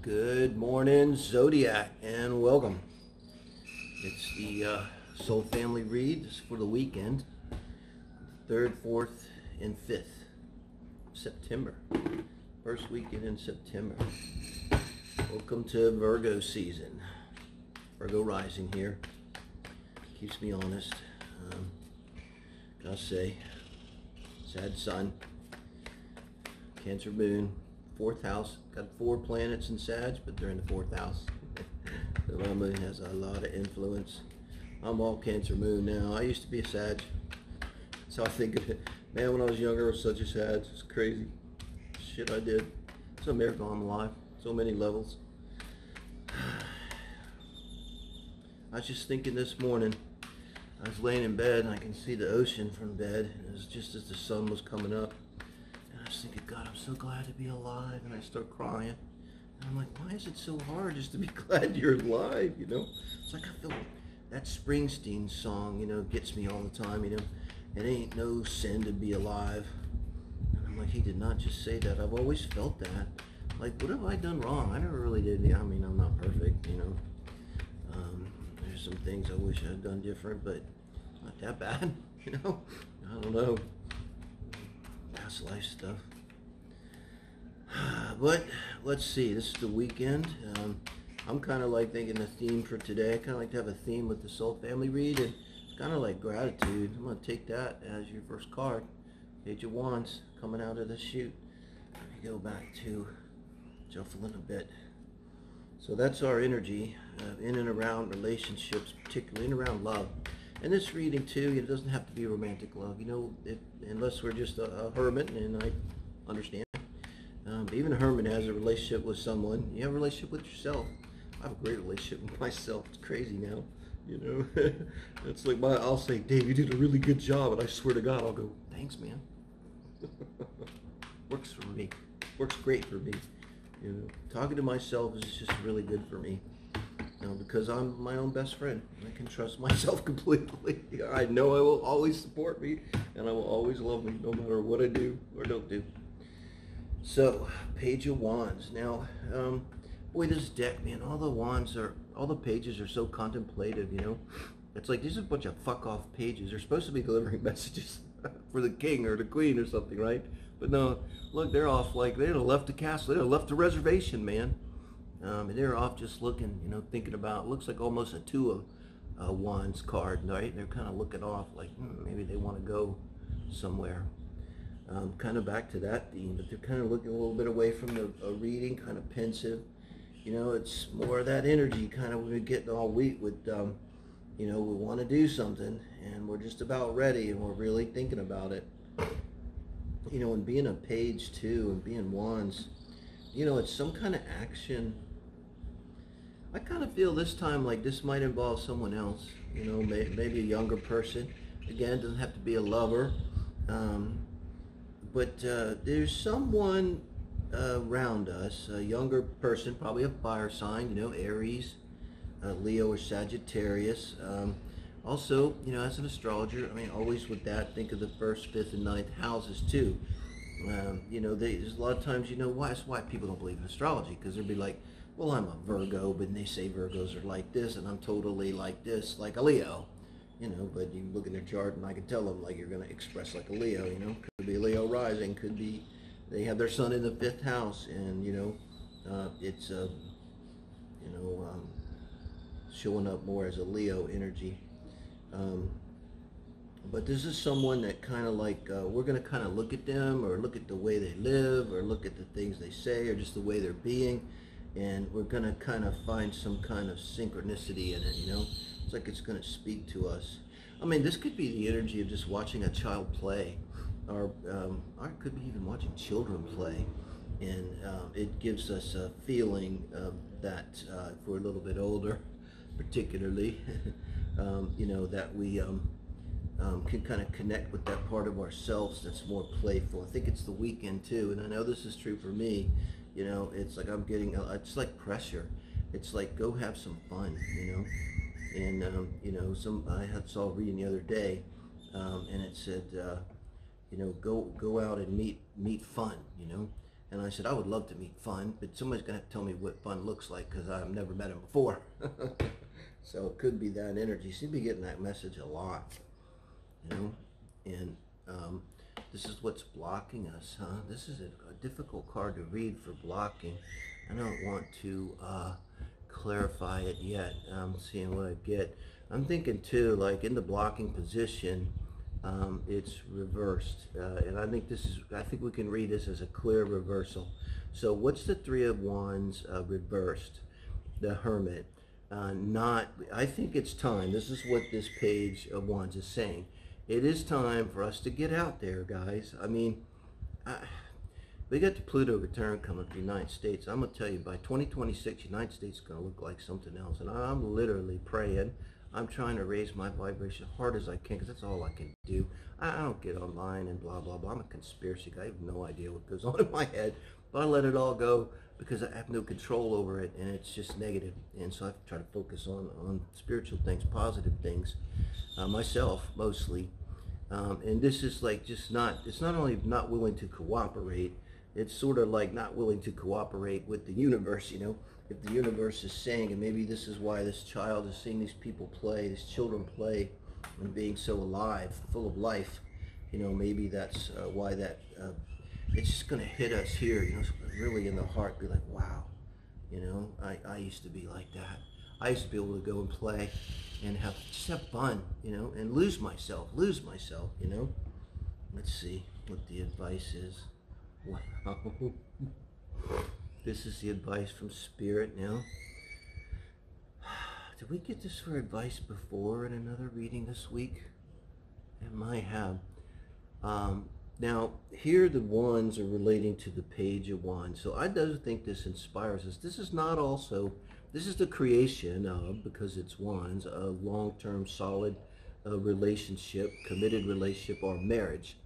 Good morning, Zodiac, and welcome. It's the Soul Family Reads for the weekend, 3rd, 4th, and 5th September. First weekend in September. Welcome to Virgo season. Virgo rising here. Keeps me honest. Gotta say, sad sun. Cancer moon. 4th house, got 4 planets in Sag, but they're in the 4th house. The Lua moon has a lot of influence. I'm all Cancer moon now. I used to be a Sag, so I think of it. Man, when I was younger, I was such a Sag. It's crazy shit I did. It's a miracle I'm alive. So many levels. I was just thinking this morning. I was laying in bed and I can see the ocean from bed. It was just as the sun was coming up. I was thinking, God, I'm so glad to be alive, and I start crying. And I'm like, why is it so hard just to be glad you're alive, you know? It's like I feel that Springsteen song, you know, gets me all the time, you know. It ain't no sin to be alive. And I'm like, he did not just say that. I've always felt that. Like, what have I done wrong? I never really did. I mean, I'm not perfect, you know. There's some things I wish I had done different, but not that bad, you know. I don't know. Past life stuff. But let's see, this is the weekend. I'm kind of like thinking the theme for today. I kind of like to have a theme with the Soul Family Read, and it's kind of like gratitude. I'm going to take that as your first card. Page of Wands coming out of the chute. Let me go back to shuffling a bit. So that's our energy in and around relationships, particularly in and around love. And this reading too, it doesn't have to be romantic love, you know, unless we're just a hermit, and I understand. Even a hermit has a relationship with someone. You have a relationship with yourself. I have a great relationship with myself. It's crazy now, you know. It's like I'll say, Dave, you did a really good job, and I swear to God, I'll go, thanks, man. Works for me. Works great for me. You know, talking to myself is just really good for me. Because I'm my own best friend. I can trust myself completely. I know I will always support me, and I will always love me, no matter what I do or don't do. So, Page of Wands. Now, boy, this deck, man, all the pages are so contemplative, you know. It's like these are a bunch of fuck off pages. They're supposed to be delivering messages for the king or the queen or something, right? But no, look, they're off like they left the castle, they left the reservation, man. And they're off just looking, you know, thinking about, looks like almost a 2 of Wands card, right? They're kind of looking off like maybe they want to go somewhere. Kind of back to that theme, but they're kind of looking a little bit away from the reading, kind of pensive. You know, it's more of that energy, kind of when we get all weak with, you know, we want to do something and we're just about ready and we're really thinking about it. You know, and being a page too and being Wands, you know, it's some kind of action. I kind of feel this time like this might involve someone else, you know, maybe a younger person. Again, it doesn't have to be a lover. But there's someone around us, a younger person, probably a fire sign, you know, Aries, Leo, or Sagittarius. Also, you know, as an astrologer, I mean, always with that, think of the 1st, 5th, and 9th houses too. You know, there's a lot of times, you know, that's why people don't believe in astrology, because they'll be like, well, I'm a Virgo, but they say Virgos are like this, and I'm totally like this, like a Leo, you know, but you look in their chart, and I can tell them, like, you're going to express like a Leo, you know, could be Leo rising, could be, they have their sun in the 5th house, and, you know, it's, you know, showing up more as a Leo energy. But this is someone that kind of like, we're going to kind of look at them, or look at the way they live, or look at the things they say, or just the way they're being, and we're going to kind of find some kind of synchronicity in it, you know. It's like it's going to speak to us. I mean, this could be the energy of just watching a child play, or it could be even watching children play, and it gives us a feeling that if we're a little bit older, particularly, you know, that we can kind of connect with that part of ourselves that's more playful. I think it's the weekend too, and I know this is true for me. You know, it's like I'm getting, it's like pressure. It's like, go have some fun, you know. And you know, I saw a reading the other day, and it said, you know, go out and meet fun, you know. And I said, I would love to meet fun, but somebody's going to have to tell me what fun looks like because I've never met him before. So it could be that energy. Seem to be getting that message a lot, you know. And this is what's blocking us, huh? This is a difficult card to read for blocking. I don't want to clarify it yet. I'm seeing what I get. I'm thinking too, like in the blocking position, it's reversed, and I think we can read this as a clear reversal. So what's the Three of Wands reversed? The Hermit. I think it's time. This is what this Page of Wands is saying. It is time for us to get out there, guys. I mean, we got the Pluto return coming to the United States. I'm going to tell you, by 2026, the United States is going to look like something else. And I'm literally praying. I'm trying to raise my vibration as hard as I can because that's all I can do. I don't get online and blah, blah, blah. I'm a conspiracy guy. I have no idea what goes on in my head. But I let it all go because I have no control over it, and it's just negative. And so I try to focus on spiritual things, positive things, myself mostly. And this is like it's not only not willing to cooperate, it's sort of like not willing to cooperate with the universe, you know. If the universe is saying, and maybe this is why this child is seeing these people play, these children play, and being so alive, full of life, you know, maybe that's why that, it's just going to hit us here, you know, really in the heart, be like, wow, you know, I used to be like that. I used to be able to go and play and just have fun, you know, and lose myself, you know. Let's see what the advice is. Wow. This is the advice from Spirit now. Did we get this for advice before in another reading this week? It might have. Now, here the wands are relating to the Page of Wands. So I do think this inspires us. This is not also, this is the creation of, because it's wands, a long-term solid relationship, committed relationship or marriage.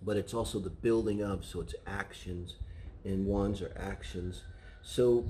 But it's also the building of, so it's actions, and wands are actions. So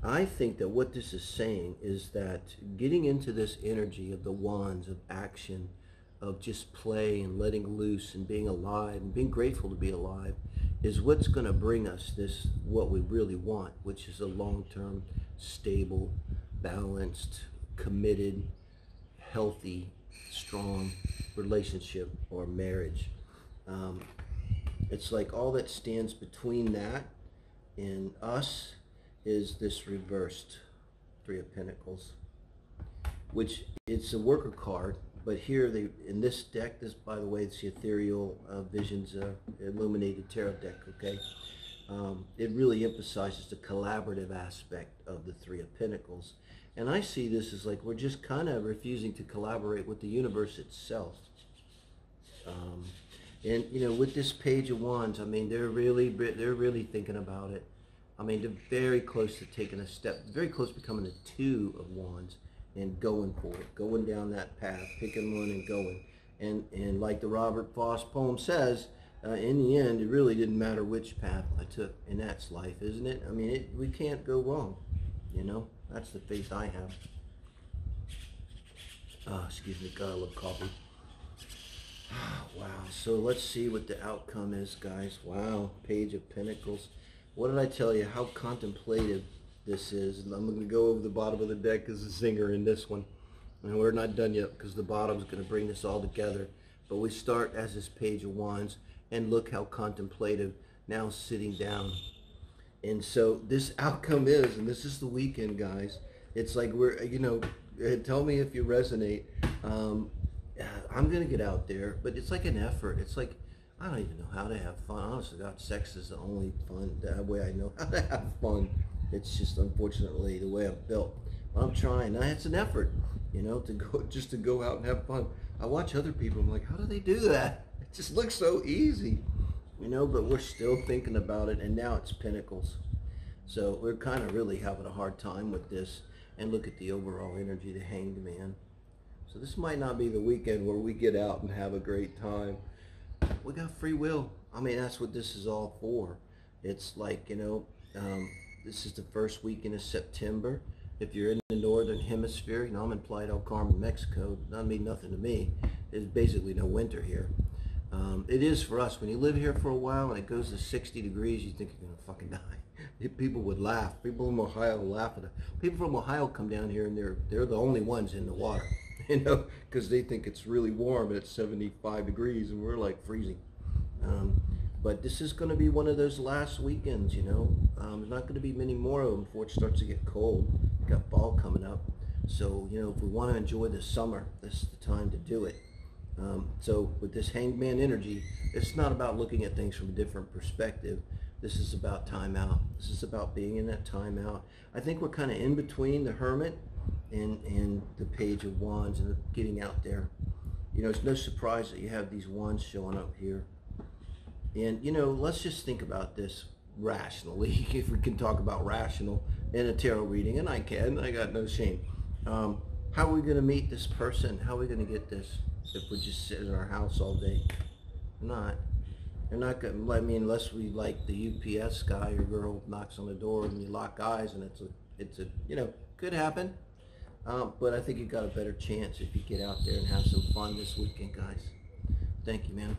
I think that what this is saying is that getting into this energy of the wands, of action, of just play and letting loose and being alive and being grateful to be alive is what's going to bring us this, what we really want, which is a long-term, stable, balanced, committed, healthy, strong relationship or marriage. It's like all that stands between that and us is this reversed Three of Pentacles, which it's a worker card, but here in this deck, this, by the way, it's the Ethereal Visions Illuminated Tarot deck, okay? It really emphasizes the collaborative aspect of the Three of Pentacles. And I see this as like we're just kind of refusing to collaborate with the universe itself. And you know, with this Page of Wands, I mean, they're really thinking about it. I mean, they're very close to taking a step, very close to becoming the Two of Wands and going for it, going down that path, picking one and going. And like the Robert Frost poem says, in the end, it really didn't matter which path I took, and that's life, isn't it? I mean, we can't go wrong, you know? That's the faith I have. Excuse me, God, I love coffee. Wow, so let's see what the outcome is, guys. Wow, Page of Pentacles. What did I tell you? How contemplative this is. And I'm going to go over the bottom of the deck as a zinger in this one. And we're not done yet because the bottom's going to bring this all together. But we start as this Page of Wands, and look how contemplative, now sitting down. And so this outcome is, and this is the weekend, guys. It's like we're, you know, tell me if you resonate. I'm going to get out there, but it's like an effort. It's like, I don't even know how to have fun. Honestly, God, sex is the only fun, that way I know how to have fun. It's just, unfortunately, the way I'm built. But I'm trying. Now, it's an effort, you know, just to go out and have fun. I watch other people, I'm like, how do they do that? It just looks so easy, you know, but we're still thinking about it, and now it's Pentacles. So we're kind of really having a hard time with this. And look at the overall energy, the Hanged Man. So this might not be the weekend where we get out and have a great time. We got free will. I mean, that's what this is all for. It's like, you know, this is the first weekend of September. If you're in the northern hemisphere, you know, I'm in Playa del Carmen, Mexico. It doesn't mean nothing to me. There's basically no winter here. It is for us. When you live here for a while and it goes to 60 degrees, you think you're going to fucking die. People would laugh. People from Ohio laugh at it. People from Ohio come down here and they're the only ones in the water, you know, because they think it's really warm and it's 75 degrees and we're like freezing. But this is going to be one of those last weekends, you know. There's not going to be many more of them before it starts to get cold. We've got fall coming up. So, you know, if we want to enjoy the summer, this is the time to do it. So with this hangman energy, it's not about looking at things from a different perspective. This is about time out. This is about being in that time out. I think we're kind of in between the Hermit and the Page of Wands and getting out there. You know, it's no surprise that you have these wands showing up here. And, you know, let's just think about this rationally, if we can talk about rational in a tarot reading, and I got no shame. How are we going to meet this person? How are we going to get this if we just sit in our house all day? They're not going to, I mean, unless we like the UPS guy or girl knocks on the door and we lock eyes and it's a you know, could happen. But I think you got a better chance if you get out there and have some fun this weekend, guys. Thank you, man.